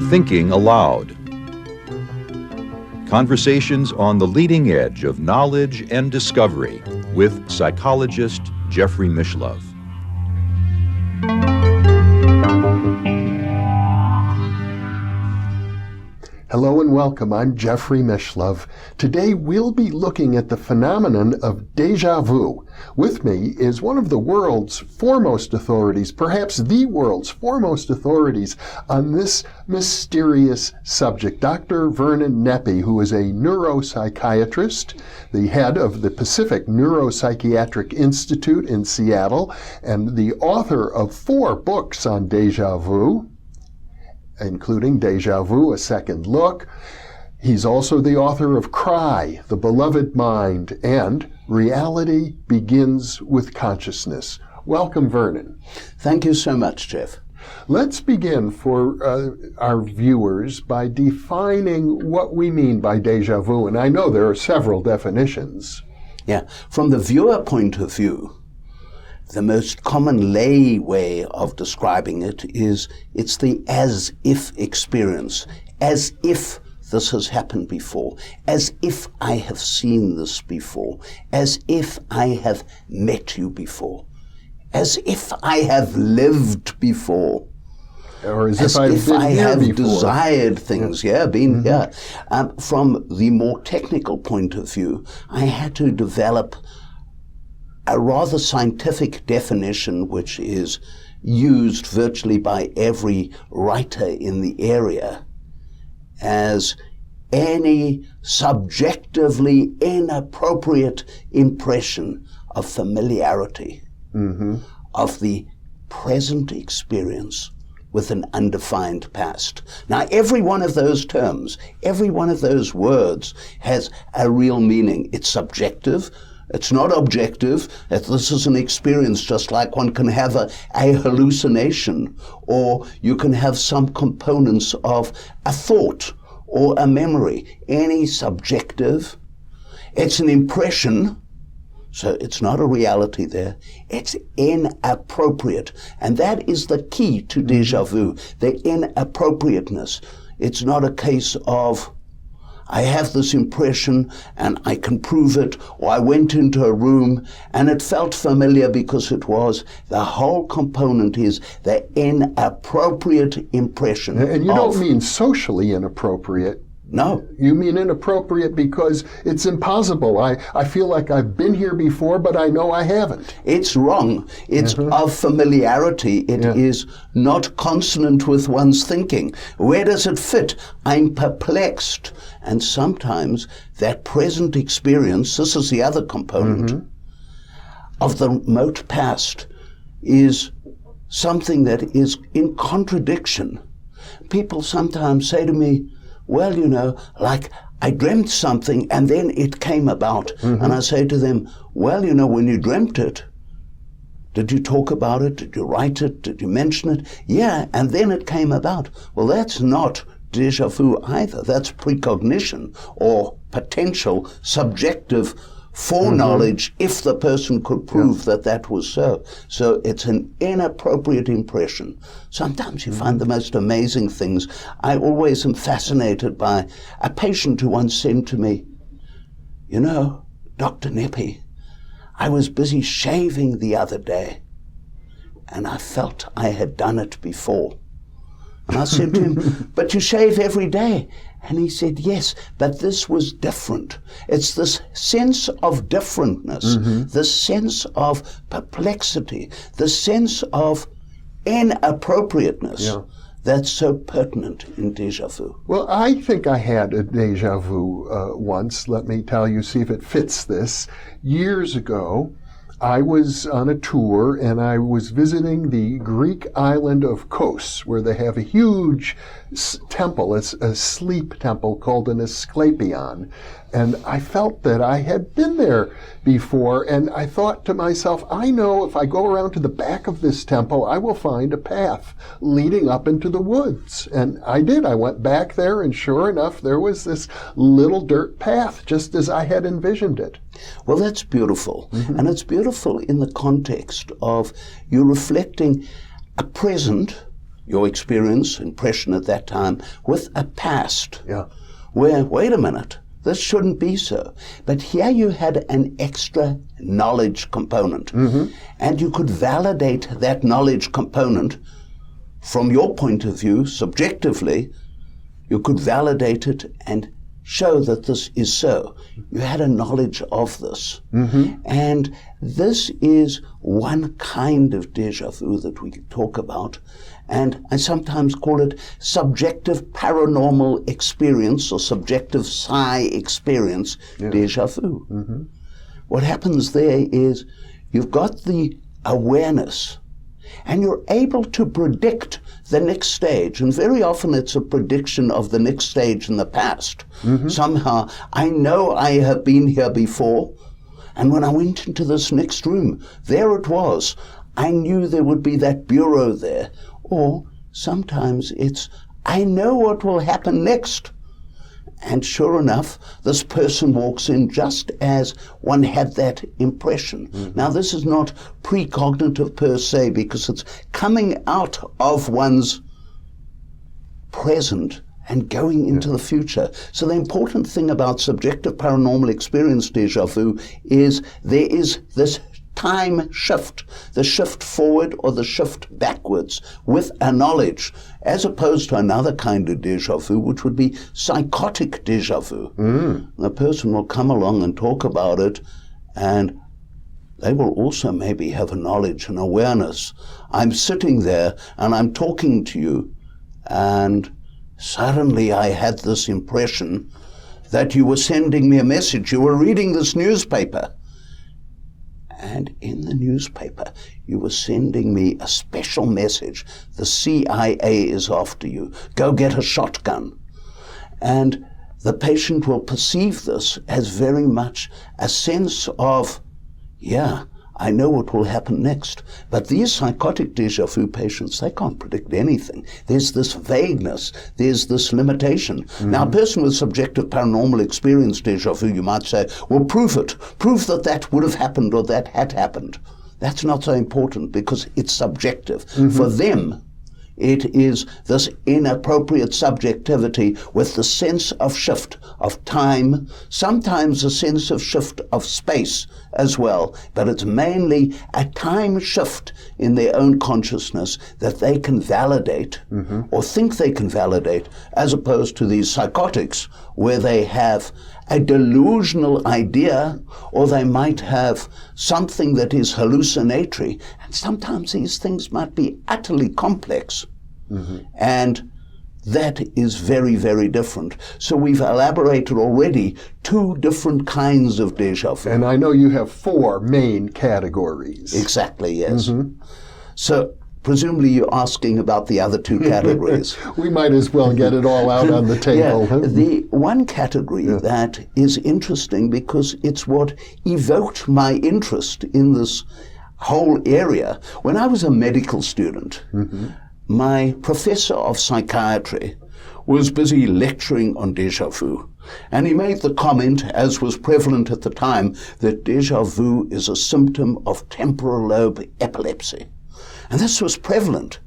Thinking Aloud. Conversations on the leading edge of knowledge and discovery with psychologist Jeffrey Mishlove. Hello and welcome. I'm Jeffrey Mishlove. Today we'll be looking at the phenomenon of deja vu. With me is one of the world's foremost authorities, perhaps the world's foremost authorities on this mysterious subject, Dr. Vernon Neppe, who is a neuropsychiatrist, the head of the Pacific Neuropsychiatric Institute in Seattle, and the author of 4 books on deja vu, including Deja Vu, A Second Look. He's also the author of Cry, The Beloved Mind, and Reality Begins with Consciousness. Welcome, Vernon. Thank you so much, Jeff. Let's begin for our viewers by defining what we mean by deja vu, and I know there are several definitions. Yeah, from the viewer point of view, the most common lay way of describing it is it's the as-if experience, as if this has happened before, as if I have seen this before, as if I have met you before, as if I have lived before, or as if I have before. Desired things, been here. From the more technical point of view, I had to develop a rather scientific definition which is used virtually by every writer in the area as any subjectively inappropriate impression of familiarity of the present experience with an undefined past. Now, every one of those terms, every one of those words has a real meaning. It's subjective. It's not objective. This is an experience just like one can have a hallucination, or you can have some components of a thought or a memory. Any subjective, it's an impression, so it's not a reality there. It's inappropriate. And that is the key to deja vu, the inappropriateness. It's not a case of I have this impression and I can prove it, or I went into a room and it felt familiar because it was. The whole component is the inappropriate impression. And you don't mean socially inappropriate. No. You mean inappropriate because it's impossible. I feel like I've been here before, but I know I haven't. It's wrong. It's of familiarity. It is not consonant with one's thinking. Where does it fit? I'm perplexed. And sometimes that present experience, this is the other component, of the remote past is something that is in contradiction. People sometimes say to me, well, you know, like I dreamt something and then it came about. And I say to them, well, you know, when you dreamt it, did you talk about it? Did you write it? Did you mention it? Yeah, and then it came about. Well, that's not deja vu either. That's precognition or potential subjective foreknowledge if the person could prove that that was so. So it's an inappropriate impression. Sometimes you find the most amazing things. I always am fascinated by a patient who once said to me, you know, Dr. Neppe, I was busy shaving the other day and I felt I had done it before. And I said to him, but you shave every day. And he said, yes, but this was different. It's this sense of differentness, the sense of perplexity, the sense of inappropriateness that's so pertinent in deja vu. Well, I think I had a deja vu once. Let me tell you, see if it fits this. Years ago, I was on a tour and I was visiting the Greek island of Kos, where they have a huge temple. It's a sleep temple called an Asclepion. and I felt that I had been there before, and I thought to myself, I know if I go around to the back of this temple, I will find a path leading up into the woods. And I did. I went back there, and sure enough, there was this little dirt path, just as I had envisioned it. Well, that's beautiful. And it's beautiful in the context of you reflecting a present, your experience, impression at that time, with a past. Yeah. Where, wait a minute, this shouldn't be so. But here you had an extra knowledge component. And you could validate that knowledge component from your point of view, subjectively. You could validate it and show that this is so. You had a knowledge of this. And this is one kind of déjà vu that we talk about. And I sometimes call it subjective paranormal experience or subjective psi experience, déjà vu. What happens there is you've got the awareness and you're able to predict the next stage. And very often it's a prediction of the next stage in the past. Somehow, I know I have been here before, and when I went into this next room, there it was. I knew there would be that bureau there. Or sometimes it's, I know what will happen next. And sure enough, this person walks in just as one had that impression. Now, this is not precognitive per se, because it's coming out of one's present and going into the future. So the important thing about subjective paranormal experience déjà vu is there is this time shift, the shift forward or the shift backwards with a knowledge, as opposed to another kind of déjà vu, which would be psychotic déjà vu. The person will come along and talk about it, and they will also maybe have a knowledge and awareness. I'm sitting there and I'm talking to you, and suddenly I had this impression that you were sending me a message. You were reading this newspaper. And in the newspaper, you were sending me a special message. The CIA is after you. Go get a shotgun. And the patient will perceive this as very much a sense of, yeah, I know what will happen next. But these psychotic déjà vu patients, they can't predict anything. There's this vagueness. There's this limitation. Now, a person with subjective paranormal experience déjà vu, you might say, well, prove it. Prove that that would have happened or that had happened. That's not so important because it's subjective. For them, it is this inappropriate subjectivity with the sense of shift of time, sometimes a sense of shift of space as well, but it's mainly a time shift in their own consciousness that they can validate or think they can validate, as opposed to these psychotics where they have a delusional idea, or they might have something that is hallucinatory. And sometimes these things might be utterly complex. And that is very, very different. So we've elaborated already 2 different kinds of déjà vu. And I know you have 4 main categories. Exactly, yes. So presumably you're asking about the other 2 categories. We might as well get it all out on the table. The one category that is interesting because it's what evoked my interest in this whole area. When I was a medical student, my professor of psychiatry was busy lecturing on déjà vu. And he made the comment, as was prevalent at the time, that déjà vu is a symptom of temporal lobe epilepsy. And this was prevalent.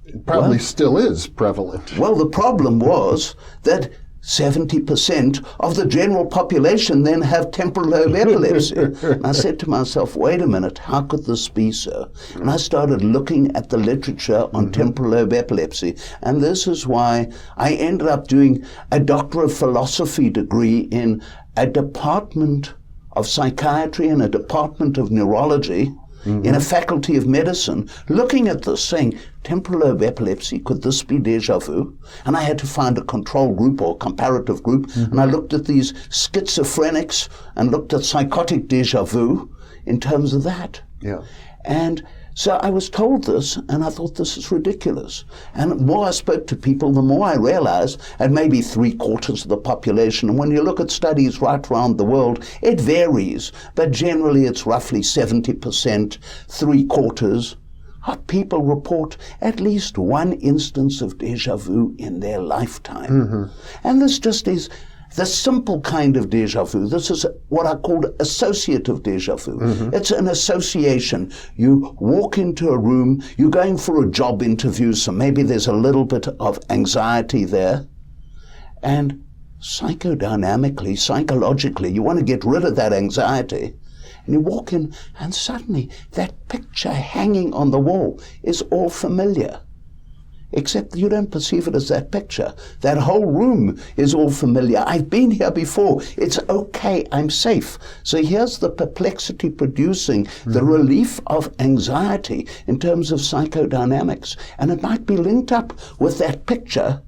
It probably still is prevalent. Well, the problem was that 70% of the general population then have temporal lobe epilepsy. And I said to myself, wait a minute, how could this be so? And I started looking at the literature on temporal lobe epilepsy. And this is why I ended up doing a Doctor of Philosophy degree in a department of psychiatry and a department of neurology in a faculty of medicine, looking at this, saying, temporal lobe epilepsy, could this be déjà vu? And I had to find a control group or comparative group, and I looked at these schizophrenics and looked at psychotic déjà vu in terms of that. And So I was told this, and I thought, this is ridiculous. And the more I spoke to people, the more I realized, and maybe 3/4 of the population, and when you look at studies right around the world, it varies, but generally it's roughly 70%, 3/4 of people report at least one instance of déjà vu in their lifetime. And this just is the simple kind of déjà vu. This is what I call associative déjà vu. It's an association. You walk into a room, you're going for a job interview, so maybe there's a little bit of anxiety there. And psychodynamically, psychologically, you want to get rid of that anxiety. And you walk in, and suddenly that picture hanging on the wall is all familiar. Except you don't perceive it as that picture. That whole room is all familiar. I've been here before. It's okay. I'm safe. So here's the perplexity producing the relief of anxiety in terms of psychodynamics. And it might be linked up with that picture,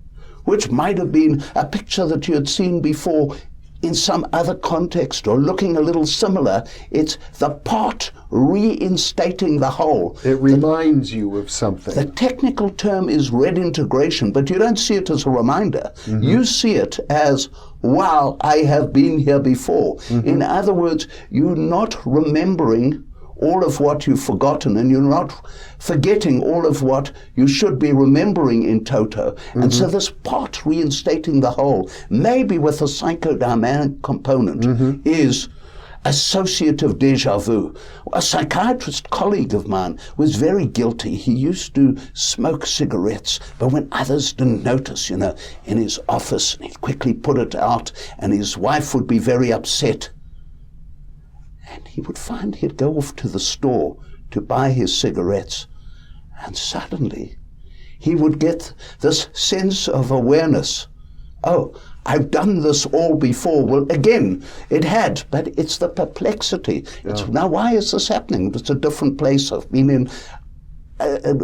which might have been a picture that you had seen before in some other context or looking a little similar. It's the part reinstating the whole. It reminds you of something. The technical term is red integration, but you don't see it as a reminder. You see it as, wow, I have been here before. In other words, you're not remembering all of what you've forgotten, and you're not forgetting all of what you should be remembering in toto. And so this part reinstating the whole, maybe with a psychodynamic component, is associative déjà vu. A psychiatrist colleague of mine was very guilty. He used to smoke cigarettes, but when others didn't notice, in his office, he'd quickly put it out, and his wife would be very upset. And he would find he'd go off to the store to buy his cigarettes, and suddenly he would get this sense of awareness. Oh, I've done this all before. Well, again, it had, but it's the perplexity. Now, why is this happening? It's a different place. I've been in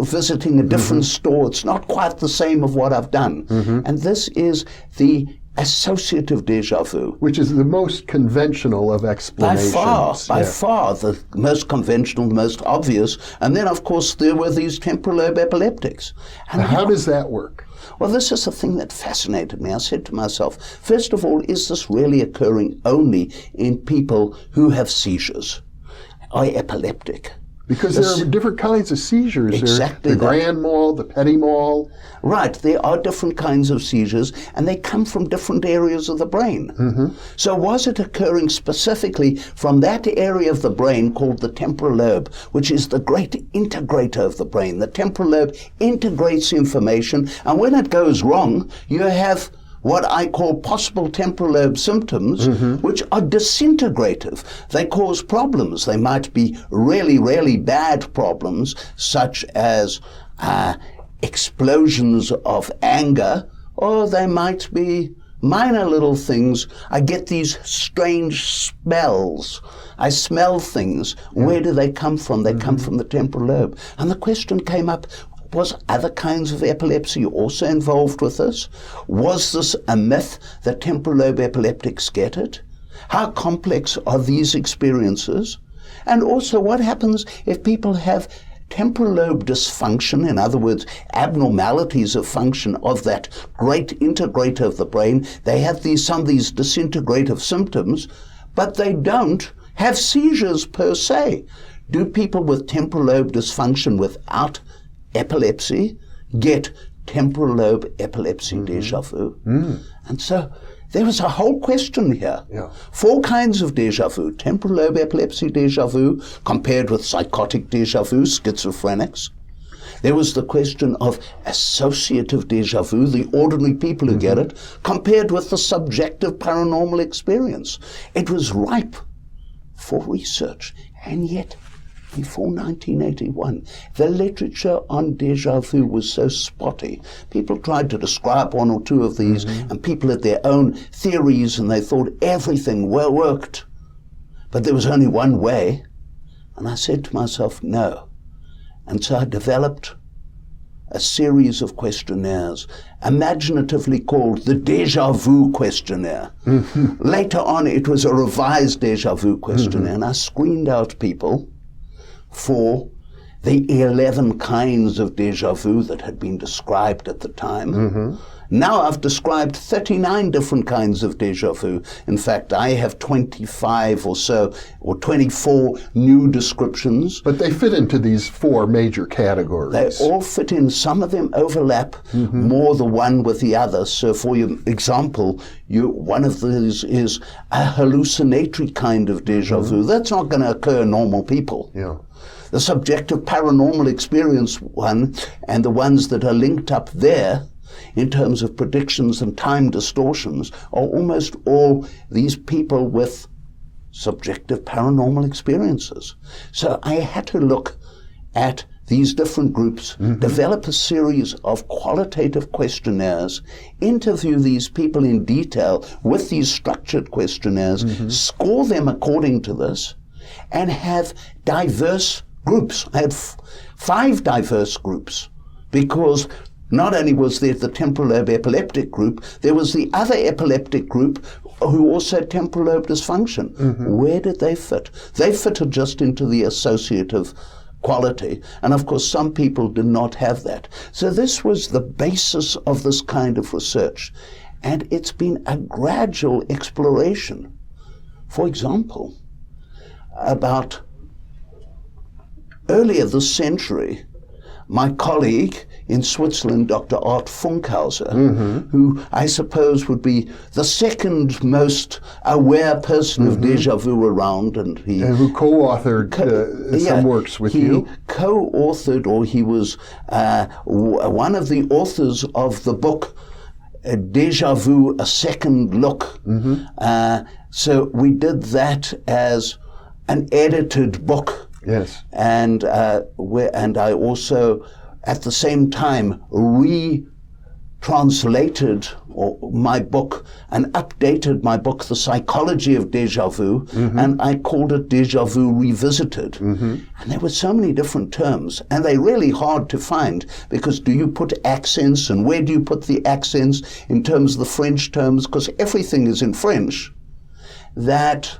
visiting a different store. It's not quite the same of what I've done. And this is the associative déjà vu. Which is the most conventional of explanations. By far, the most conventional, the most obvious. And then, of course, there were these temporal lobe epileptics. And how does that work? Well, this is the thing that fascinated me. I said to myself, first of all, is this really occurring only in people who have seizures, are epileptic? Because there are different kinds of seizures. Exactly. The grand mal, the petit mal. Right. There are different kinds of seizures, and they come from different areas of the brain. So was it occurring specifically from that area of the brain called the temporal lobe, which is the great integrator of the brain? The temporal lobe integrates information, and when it goes wrong, you have what I call possible temporal lobe symptoms, which are disintegrative. They cause problems. They might be really, really bad problems, such as explosions of anger, or they might be minor little things. I get these strange smells. I smell things. Where do they come from? They come from the temporal lobe. And the question came up, was other kinds of epilepsy also involved with this? Was this a myth that temporal lobe epileptics get it? How complex are these experiences? And also, what happens if people have temporal lobe dysfunction, in other words, abnormalities of function of that great integrator of the brain? They have some of these disintegrative symptoms, but they don't have seizures per se. Do people with temporal lobe dysfunction without epilepsy get temporal lobe epilepsy déjà vu? And so there was a whole question here. 4 kinds of déjà vu. Temporal lobe epilepsy déjà vu compared with psychotic déjà vu, schizophrenics. There was the question of associative déjà vu, the ordinary people who get it, compared with the subjective paranormal experience. It was ripe for research, and yet before 1981, the literature on déjà vu was so spotty. People tried to describe 1 or 2 of these, and people had their own theories, and they thought everything well worked. But there was only one way, and I said to myself, no. And so I developed a series of questionnaires, imaginatively called the Deja Vu questionnaire. Later on, it was a revised Deja Vu questionnaire, and I screened out people for the 11 kinds of déjà vu that had been described at the time. Now I've described 39 different kinds of déjà vu. In fact, I have 25 or so, or 24 new descriptions. But they fit into these 4 major categories. They all fit in. Some of them overlap more the one with the other. So for example, one of these is a hallucinatory kind of déjà vu. That's not going to occur in normal people. Yeah. The subjective paranormal experience one, and the ones that are linked up there in terms of predictions and time distortions, are almost all these people with subjective paranormal experiences. So I had to look at these different groups, develop a series of qualitative questionnaires, interview these people in detail with these structured questionnaires, score them according to this, and have diverse groups. I had 5 diverse groups, because not only was there the temporal lobe epileptic group, there was the other epileptic group who also had temporal lobe dysfunction. Where did they fit? They fitted just into the associative quality. And of course, some people did not have that. So this was the basis of this kind of research. And it's been a gradual exploration. For example, about earlier this century, my colleague in Switzerland, Dr. Art Funkhauser, who I suppose would be the second most aware person of déjà vu around, and who co-authored some works with you. He co-authored, or he was one of the authors of the book Deja Vu, A Second Look. So we did that as an edited book. Yes. And I also, at the same time, retranslated my book and updated my book, The Psychology of Deja Vu, and I called it Deja Vu Revisited. And there were so many different terms, and they're really hard to find, because do you put accents, and where do you put the accents in terms of the French terms, because everything is in French, that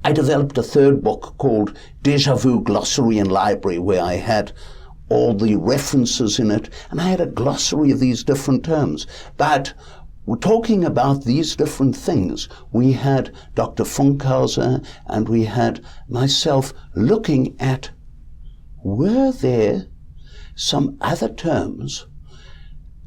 I developed a third book called Deja Vu Glossary and Library, where I had all the references in it, and I had a glossary of these different terms. But we're talking about these different things. We had Dr. Funkhauser and we had myself looking at, were there some other terms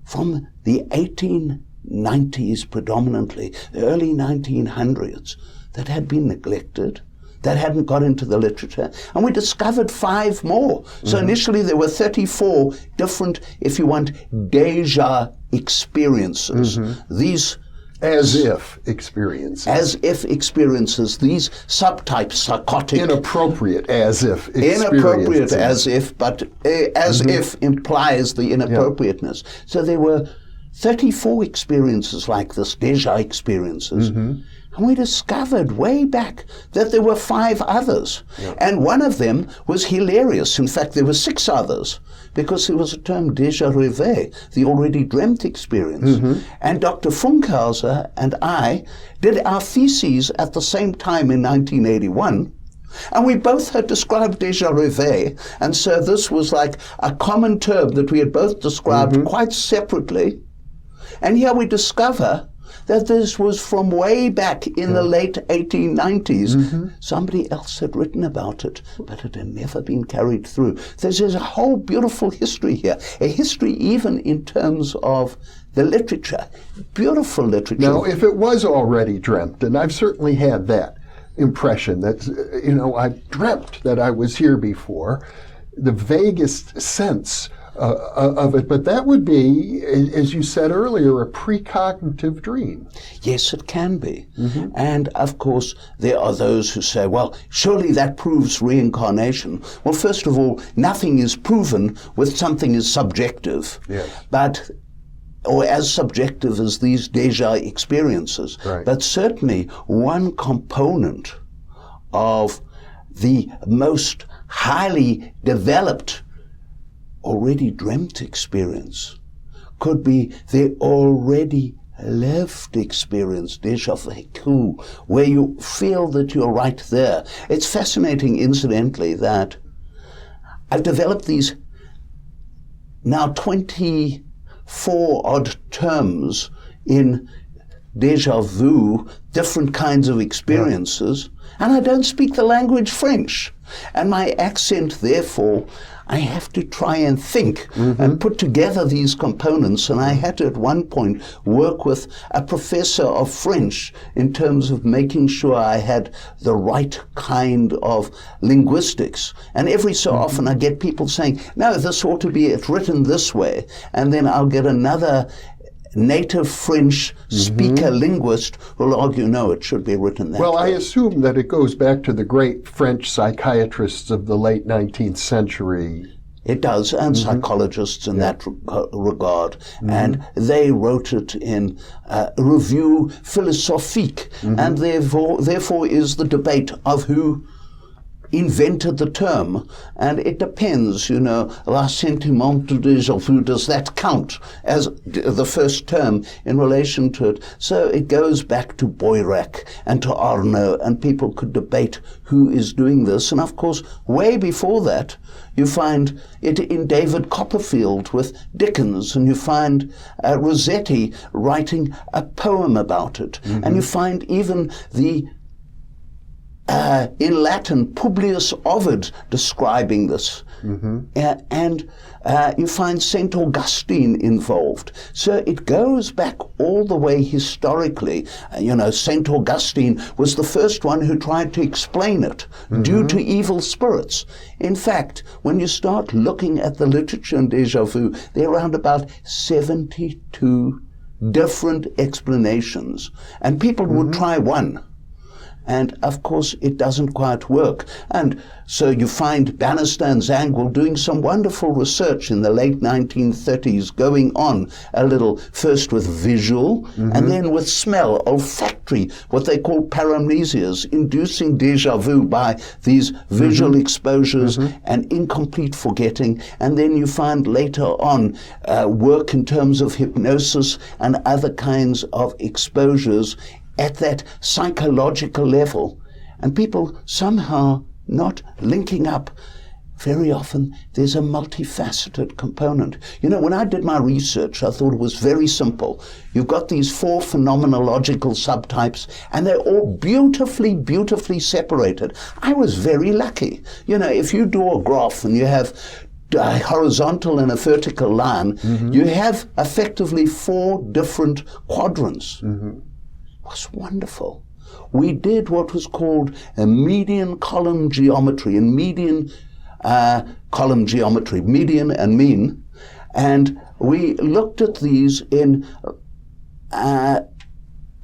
from the 1890s predominantly, the early 1900s, that had been neglected, that hadn't got into the literature, and we discovered 5 more. So initially there were 34 different, if you want, deja experiences. These as-if experiences. As-if experiences, these subtypes, psychotic. Inappropriate as-if experiences. Inappropriate as-if, but as-if implies the inappropriateness. So there were 34 experiences like this, deja experiences. And we discovered way back that there were 5 others. And one of them was hilarious. In fact, there were 6 others, because there was a term déjà rêvé, the already dreamt experience. And Dr. Funkhauser and I did our theses at the same time in 1981. And we both had described déjà rêvé. And so this was like a common term that we had both described quite separately. And here we discover that this was from way back in the late 1890s. Somebody else had written about it, but it had never been carried through. There's a whole beautiful history here, a history even in terms of the literature, beautiful literature. Now, if it was already dreamt, and I've certainly had that impression that, I dreamt that I was here before, the vaguest sense of it, but that would be, as you said earlier, a precognitive dream. Yes, it can be. And of course, there are those who say, well, surely that proves reincarnation. Well, first of all, nothing is proven with something as subjective, or as subjective as these deja experiences. But certainly one component of the most highly developed already dreamt experience could be the already lived experience, déjà vu, where you feel that you're right there. It's fascinating, incidentally, that I've developed these now 24 odd terms in Deja Vu, different kinds of experiences, and I don't speak the language French. And my accent, therefore, I have to try and think and put together these components. And I had to, at one point, work with a professor of French in terms of making sure I had the right kind of linguistics. And every so often I get people saying, no, this ought to be written this way. And then I'll get another native French speaker linguist will argue, no, it should be written that way. Well, I assume that it goes back to the great French psychiatrists of the late 19th century. It does, and psychologists in that regard. And they wrote it in Revue Philosophique, and therefore is the debate of who invented the term. And it depends, you know, la sentiment de déjà vu, does that count as the first term in relation to it? So it goes back to Boirac and to Arnaud, and people could debate who is doing this. And of course, way before that, you find it in David Copperfield with Dickens, and you find Rossetti writing a poem about it. And you find even the in Latin, Publius Ovid describing this. And you find St. Augustine involved. So it goes back all the way historically. You know, St. Augustine was the first one who tried to explain it due to evil spirits. In fact, when you start looking at the literature in Deja Vu, there are around about 72 different explanations. And people would try one. And of course, it doesn't quite work. And so you find Bannister and Zangwill doing some wonderful research in the late 1930s, going on a little, first with visual and then with smell, olfactory, what they call paramnesias, inducing déjà vu by these visual exposures and incomplete forgetting. And then you find later on work in terms of hypnosis and other kinds of exposures at that psychological level, and people somehow not linking up. Very often there's a multifaceted component. You know, when I did my research, I thought it was very simple. You've got these 4 phenomenological subtypes, and they're all beautifully, beautifully separated. I was very lucky. You know, if you draw a graph and you have a horizontal and a vertical line, you have effectively 4 different quadrants. Was wonderful. We did what was called a median column geometry, and median column geometry, median and mean, and we looked at these in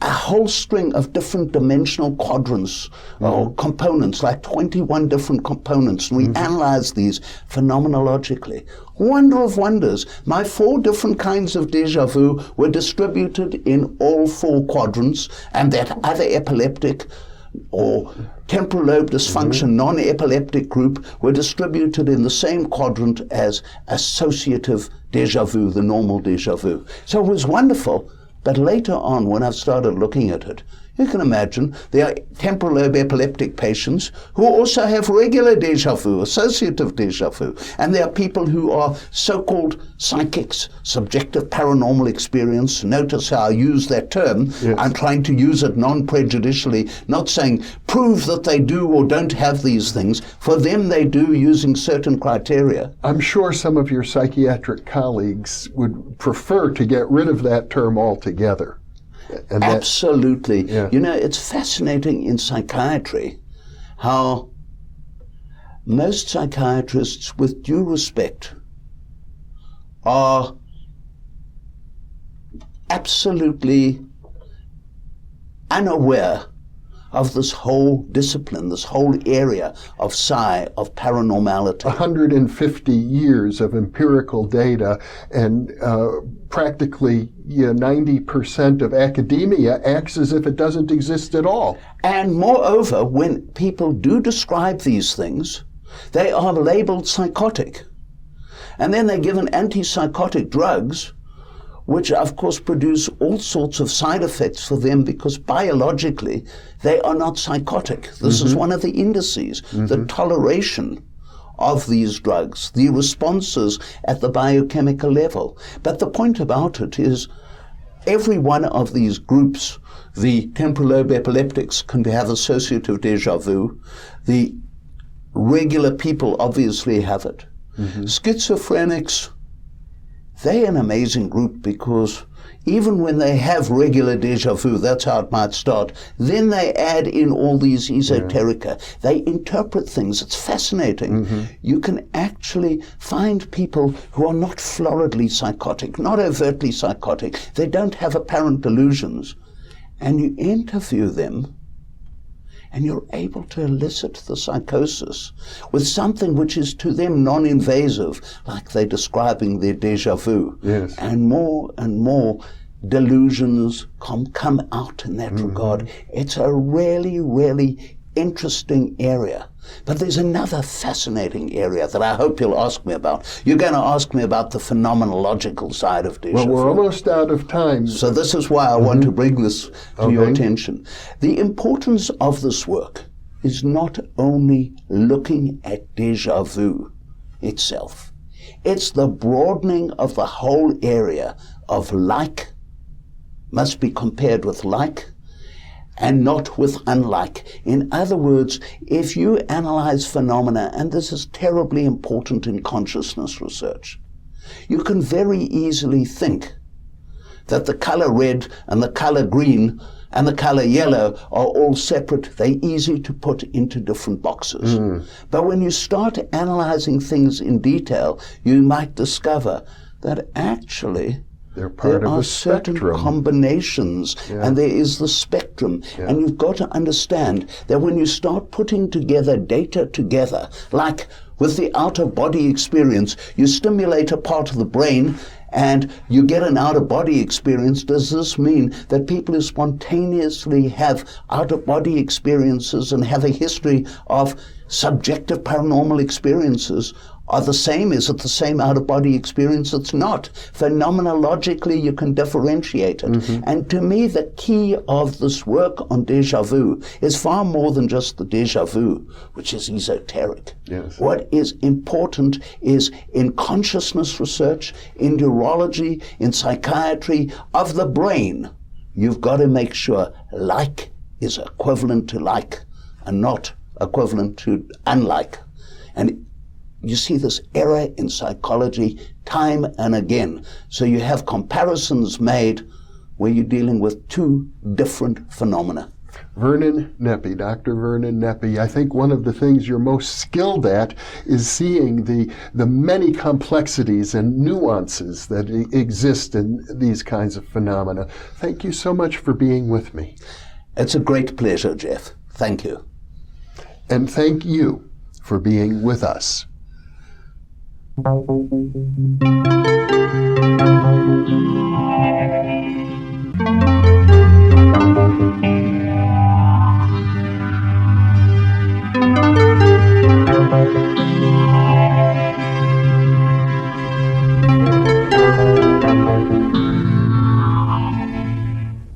a whole string of different dimensional quadrants or components, like 21 different components, and we analyzed these phenomenologically. Wonder of wonders. My 4 different kinds of déjà vu were distributed in all 4 quadrants, and that other epileptic or temporal lobe dysfunction non-epileptic group were distributed in the same quadrant as associative déjà vu, the normal déjà vu. So it was wonderful. But later on, when I've started looking at it, you can imagine there are temporal lobe epileptic patients who also have regular déjà vu, associative déjà vu. And there are people who are so-called psychics, subjective paranormal experience. Notice how I use that term. Yes. I'm trying to use it non-prejudicially, not saying prove that they do or don't have these things. For them, they do, using certain criteria. I'm sure some of your psychiatric colleagues would prefer to get rid of that term altogether. And absolutely. You know, it's fascinating in psychiatry how most psychiatrists, with due respect, are absolutely unaware of this whole discipline, this whole area of psi, of paranormality. 150 years of empirical data, and practically 90% of academia acts as if it doesn't exist at all. And moreover, when people do describe these things, they are labeled psychotic. And then they're given antipsychotic drugs, which of course produce all sorts of side effects for them, because biologically they are not psychotic. This is one of the indices, the toleration of these drugs, the responses at the biochemical level. But the point about it is every one of these groups, the temporal lobe epileptics can have associative déjà vu. The regular people obviously have it. Schizophrenics, they're an amazing group because even when they have regular déjà vu, that's how it might start, then they add in all these esoterica. They interpret things. It's fascinating. You can actually find people who are not floridly psychotic, not overtly psychotic. They don't have apparent delusions. And you interview them, and you're able to elicit the psychosis with something which is to them non-invasive, like they're describing their déjà vu. Yes. And more delusions come out in that regard. It's a really, really interesting area. But there's another fascinating area that I hope you'll ask me about. You're going to ask me about the phenomenological side of déjà vu. Well, we're almost out of time. So this is why I want to bring this to your attention. The importance of this work is not only looking at déjà vu itself. It's the broadening of the whole area of like must be compared with like and not with unlike. In other words, if you analyze phenomena, and this is terribly important in consciousness research, you can very easily think that the color red and the color green and the color yellow are all separate. They're easy to put into different boxes. But when you start analyzing things in detail, you might discover that actually there are certain combinations, and there is the spectrum. And you've got to understand that when you start putting together data together, like with the out-of-body experience, you stimulate a part of the brain and you get an out-of-body experience. Does this mean that people who spontaneously have out-of-body experiences and have a history of subjective paranormal experiences are the same? Is it the same out-of-body experience? It's not. Phenomenologically, you can differentiate it. And to me, the key of this work on déjà vu is far more than just the déjà vu, which is esoteric. Yes. What is important is in consciousness research, in neurology, in psychiatry of the brain, you've got to make sure like is equivalent to like and not equivalent to unlike. And you see this error in psychology time and again. So you have comparisons made where you're dealing with two different phenomena. Vernon Neppe, Dr. Vernon Neppe, I think one of the things you're most skilled at is seeing the many complexities and nuances that exist in these kinds of phenomena. Thank you so much for being with me. It's a great pleasure, Jeff. Thank you. And thank you for being with us. Thank you.